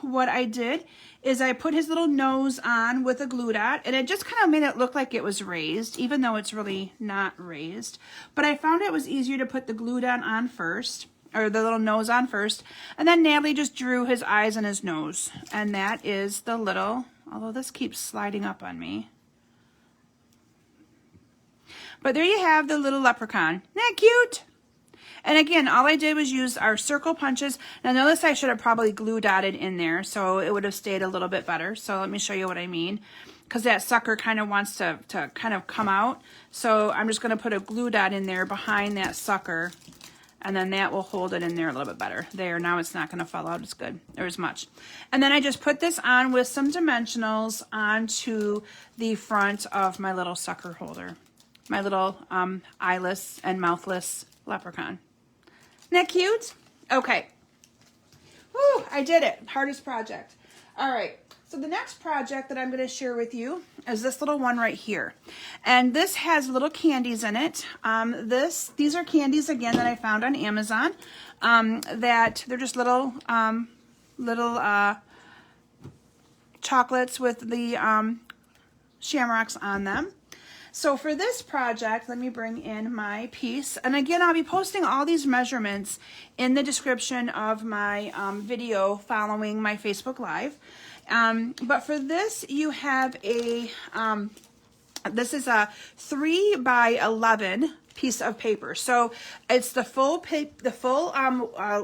what I did is I put his little nose on with a glue dot, and it just kind of made it look like it was raised, even though it's really not raised. But I found it was easier to put the glue dot on first, or the little nose on first, and then Natalie just drew his eyes and his nose. And that is the little, although this keeps sliding up on me. But there you have the little leprechaun. Isn't that cute? And again, all I did was use our circle punches. Now notice I should have probably glue dotted in there so it would have stayed a little bit better. So let me show you what I mean. Because that sucker kind of wants to kind of come out. So I'm just going to put a glue dot in there behind that sucker. And then that will hold it in there a little bit better. There, now it's not going to fall out as good or as much. And then I just put this on with some dimensionals onto the front of my little sucker holder. My little eyeless and mouthless leprechaun. Isn't that cute? Okay. Woo, I did it. Hardest project. All right. So the next project that I'm going to share with you is this little one right here. And this has little candies in it. These are candies, again, that I found on Amazon. That they're just little chocolates with the shamrocks on them. So for this project, let me bring in my piece. And again, I'll be posting all these measurements in the description of my video following my Facebook Live. But for this, you have a, this is a 3 by 11 piece of paper. So it's the full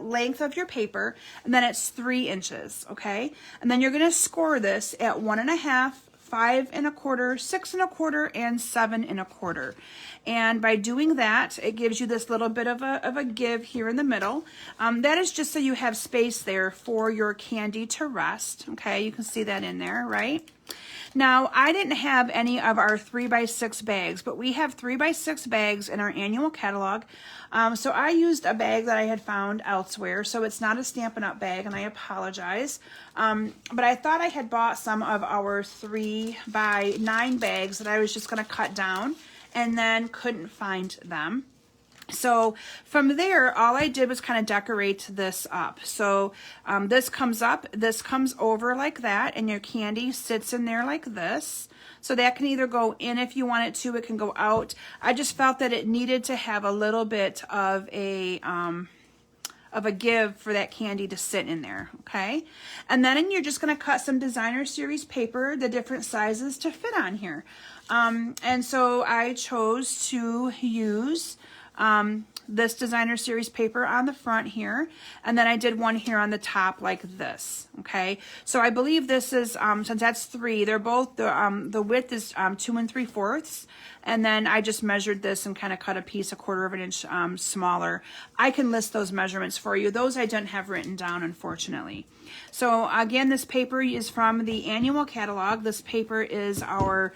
length of your paper, and then it's 3 inches, okay? And then you're going to score this at 1.5, 5 1/4, 6 1/4, and 7 1/4. And by doing that, it gives you this little bit of a give here in the middle. That is just so you have space there for your candy to rest. Okay, you can see that in there, right? Now, I didn't have any of our 3x6 bags, but we have 3x6 bags in our annual catalog. So I used a bag that I had found elsewhere, so it's not a Stampin' Up! Bag, and I apologize. But I thought I had bought some of our 3x9 bags that I was just going to cut down, and then couldn't find them. So from there, all I did was kind of decorate this up. So this comes up, this comes over like that, and your candy sits in there like this. So that can either go in if you want it to, it can go out. I just felt that it needed to have a little bit of a give for that candy to sit in there, okay? And then you're just gonna cut some designer series paper, the different sizes to fit on here. And so I chose to use this designer series paper on the front here, and then I did one here on the top like this, okay? So I believe this is, since that's 3, they're both, the width is 2 3/4, and then I just measured this and kind of cut a piece 1/4 of an inch smaller. I can list those measurements for you. Those I don't have written down, unfortunately. So again, this paper is from the annual catalog. This paper is our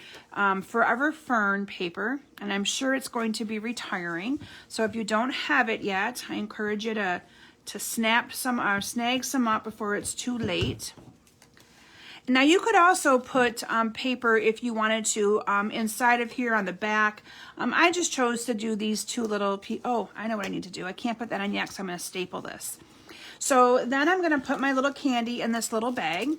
Forever Fern paper, and I'm sure it's going to be retiring. So if you don't have it yet, I encourage you to snag some up before it's too late. Now you could also put paper if you wanted to inside of here on the back. I just chose to do these 2 little oh, I know what I need to do. I can't put that on yet because I'm going to staple this. So then I'm going to put my little candy in this little bag.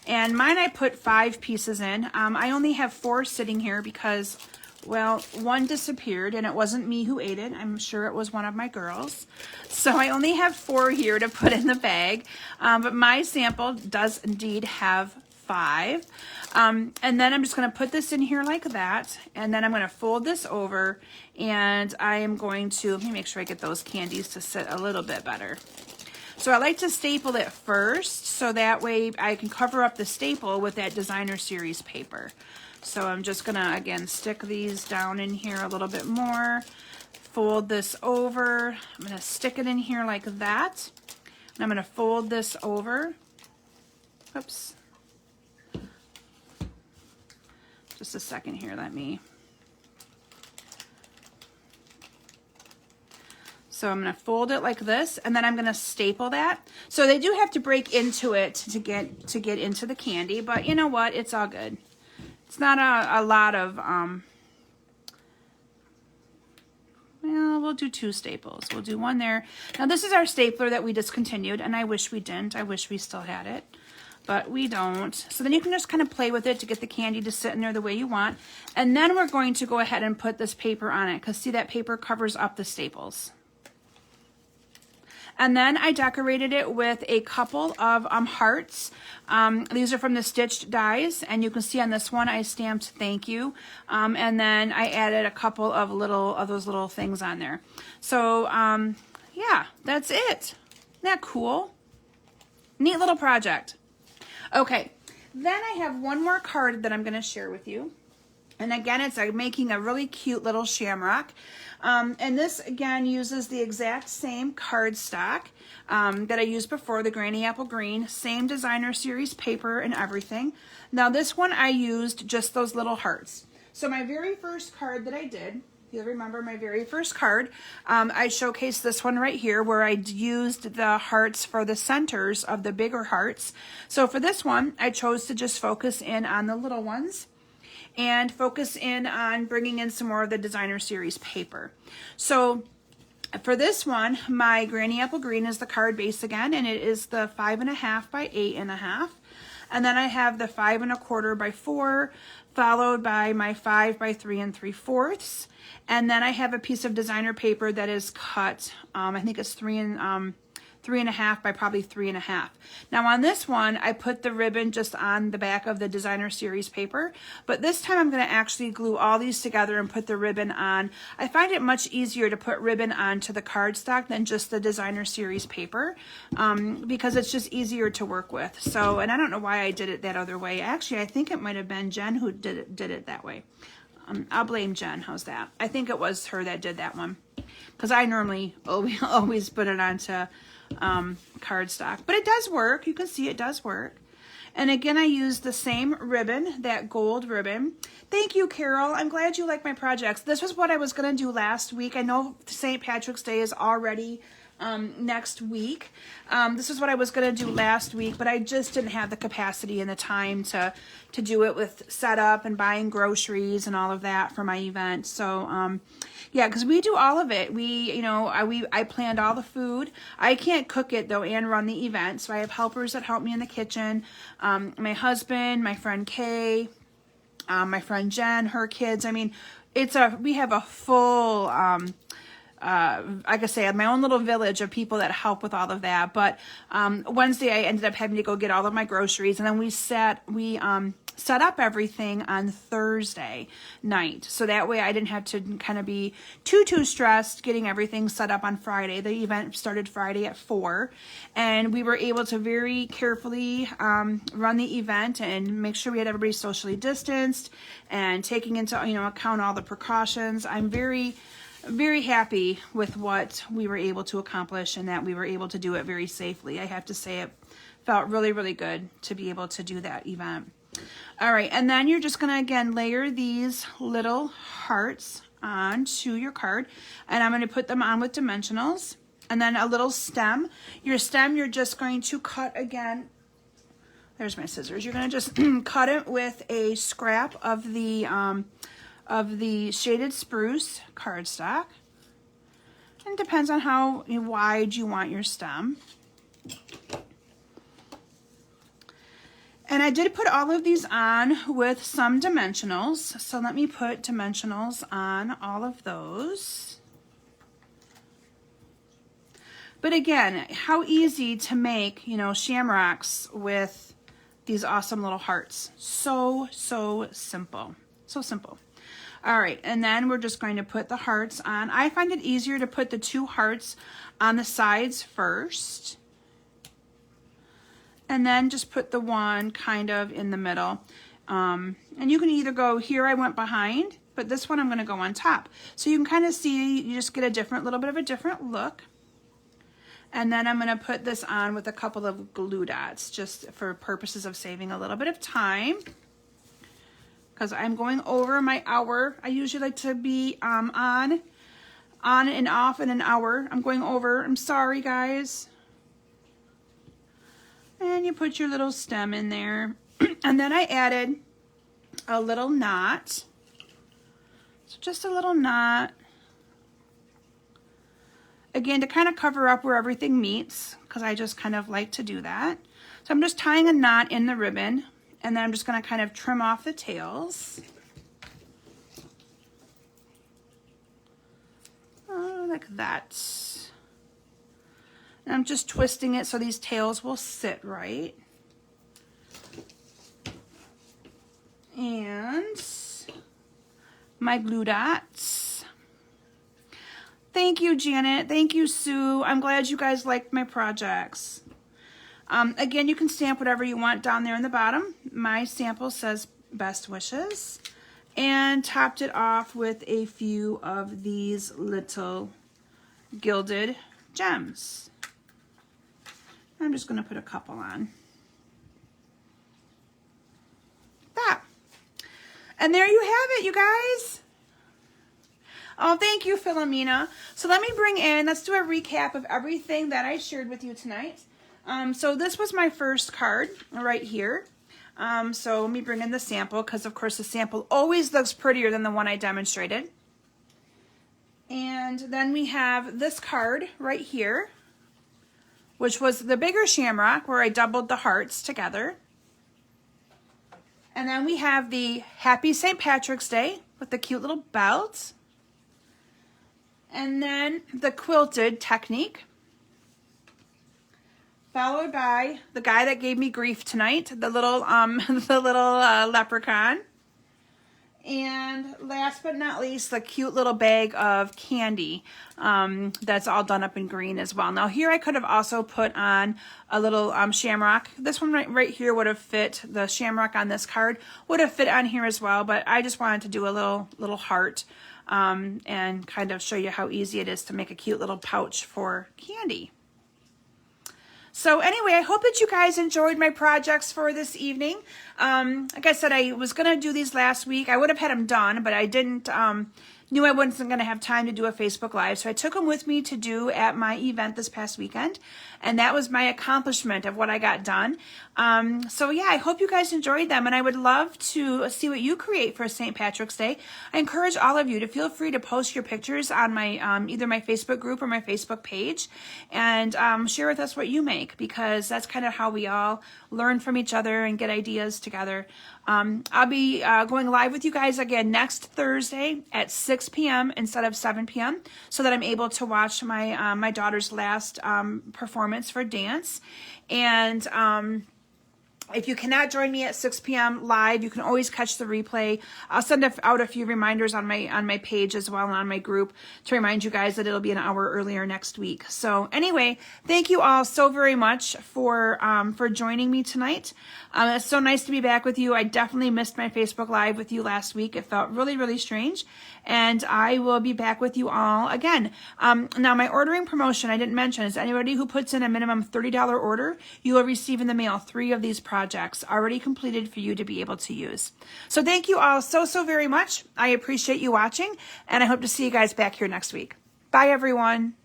And mine I put 5 pieces in. I only have 4 sitting here because, well, 1 disappeared and it wasn't me who ate it. I'm sure it was one of my girls. So I only have 4 here to put in the bag. But my sample does indeed have 5. And then I'm just going to put this in here like that. And then I'm going to fold this over. And I am going to, let me make sure I get those candies to sit a little bit better. So I like to staple it first, so that way I can cover up the staple with that designer series paper. So I'm just gonna, again, stick these down in here a little bit more, fold this over. I'm gonna stick it in here like that. And I'm gonna fold this over. Oops. Just a second here, let me. So I'm going to fold it like this, and then I'm going to staple that. So they do have to break into it to get into the candy, but you know what? It's all good. It's not a lot of, well, we'll do 2 staples. We'll do 1 there. Now this is our stapler that we discontinued, and I wish we didn't. I wish we still had it, but we don't. So then you can just kind of play with it to get the candy to sit in there the way you want. And then we're going to go ahead and put this paper on it, because see, that paper covers up the staples. And then I decorated it with a couple of hearts. These are from the stitched dies, and you can see on this one I stamped thank you. And then I added a couple of those little things on there. So yeah, that's it. Isn't that cool? Neat little project. Okay, then I have one more card that I'm going to share with you. And again, it's making a really cute little shamrock. And this, again, uses the exact same cardstock that I used before, the Granny Apple Green. Same designer series paper and everything. Now, this one I used just those little hearts. So my very first card that I did, you'll remember my very first card, I showcased this one right here where I used the hearts for the centers of the bigger hearts. So for this one, I chose to just focus in on the little ones and focus in on bringing in some more of the designer series paper. So for this one, my Granny Apple Green is the card base again, and it is the 5.5 by 8.5. And then I have the 5 1/4 by 4, followed by my 5 by 3 3/4. And then I have a piece of designer paper that is cut, I think it's 3.5 by probably 3.5. Now on this one, I put the ribbon just on the back of the designer series paper, but this time I'm going to actually glue all these together and put the ribbon on. I find it much easier to put ribbon onto the cardstock than just the designer series paper, because it's just easier to work with. So, and I don't know why I did it that other way. Actually, I think it might have been Jen who did it that way. I'll blame Jen. How's that? I think it was her that did that one, because I normally always put it onto cardstock, but it does work. You can see it does work. And again, I used the same ribbon, that gold ribbon. Thank you, Carol. I'm glad you like my projects. This was what I was going to do last week. I know St. Patrick's Day is already next week. This is what I was going to do last week, but I just didn't have the capacity and the time to do it with setup and buying groceries and all of that for my event. So yeah, because we do all of it. I planned all the food. I can't cook it though and run the event, so I have helpers that help me in the kitchen. My husband, my friend Kay, my friend Jen, her kids. I mean, we have a full, like I say, I have my own little village of people that help with all of that. But Wednesday, I ended up having to go get all of my groceries, and then we set up everything on Thursday night. So that way I didn't have to kind of be too stressed getting everything set up on Friday. The event started Friday at 4, and we were able to very carefully run the event and make sure we had everybody socially distanced and taking into account all the precautions. I'm very happy with what we were able to accomplish and that we were able to do it very safely. I have to say it felt really, really good to be able to do that event. All right, and then you're just going to, again, layer these little hearts onto your card, and I'm going to put them on with dimensionals, and then a little stem. Your stem, you're just going to cut again. There's my scissors. You're going to just cut it with a scrap of the shaded spruce cardstock. And it depends on how wide you want your stem. And I did put all of these on with some dimensionals. So let me put dimensionals on all of those. But again, how easy to make, shamrocks with these awesome little hearts. So simple. So simple. All right, and then we're just going to put the hearts on. I find it easier to put the 2 hearts on the sides first. And then just put the one kind of in the middle. And you can either go here, I went behind, but this one I'm going to go on top. So you can kind of see, you just get a little bit of a different look. And then I'm going to put this on with a couple of glue dots, just for purposes of saving a little bit of time. Because I'm going over my hour. I usually like to be on and off in an hour. I'm going over. I'm sorry, guys. And you put your little stem in there. And then I added a little knot. So just a little knot. Again, to kind of cover up where everything meets, because I just kind of like to do that. So I'm just tying a knot in the ribbon, and then I'm just going to kind of trim off the tails. Like that. And I'm just twisting it so these tails will sit right. And my glue dots. Thank you, Janet. Thank you, Sue. I'm glad you guys liked my projects. Again, you can stamp whatever you want down there in the bottom. My sample says best wishes. And topped it off with a few of these little gilded gems. I'm just going to put a couple on. That. And there you have it, you guys. Oh, thank you, Philomena. So let's do a recap of everything that I shared with you tonight. So this was my first card right here. So let me bring in the sample, because of course the sample always looks prettier than the one I demonstrated. And then we have this card right here, which was the bigger shamrock, where I doubled the hearts together. And then we have the Happy St. Patrick's Day with the cute little belt. And then the Quilted Technique, followed by the guy that gave me grief tonight, the little leprechaun. And last but not least, the cute little bag of candy that's all done up in green as well. Now here I could have also put on a little shamrock. This one right here would have fit, the shamrock on this card would have fit on here as well, but I just wanted to do a little heart and kind of show you how easy it is to make a cute little pouch for candy. So anyway, I hope that you guys enjoyed my projects for this evening. Like I said, I was going to do these last week. I would have had them done, but I didn't knew I wasn't going to have time to do a Facebook Live. So I took them with me to do at my event this past weekend. And that was my accomplishment of what I got done. So yeah, I hope you guys enjoyed them. And I would love to see what you create for St. Patrick's Day. I encourage all of you to feel free to post your pictures on my either my Facebook group or my Facebook page. And share with us what you make, because that's kind of how we all learn from each other and get ideas together. I'll be going live with you guys again next Thursday at 6 p.m. instead of 7 p.m. so that I'm able to watch my my daughter's last performance for dance. And if you cannot join me at 6 p.m. live, you can always catch the replay. I'll send out a few reminders on my page as well and on my group to remind you guys that it'll be an hour earlier next week. So anyway, thank you all so very much for joining me tonight. It's so nice to be back with you. I definitely missed my Facebook Live with you last week. It felt really, really strange. And I will be back with you all again. Now, my ordering promotion I didn't mention is anybody who puts in a minimum $30 order, you will receive in the mail 3 of these projects already completed for you to be able to use. So thank you all so very much. I appreciate you watching, and I hope to see you guys back here next week. Bye, everyone.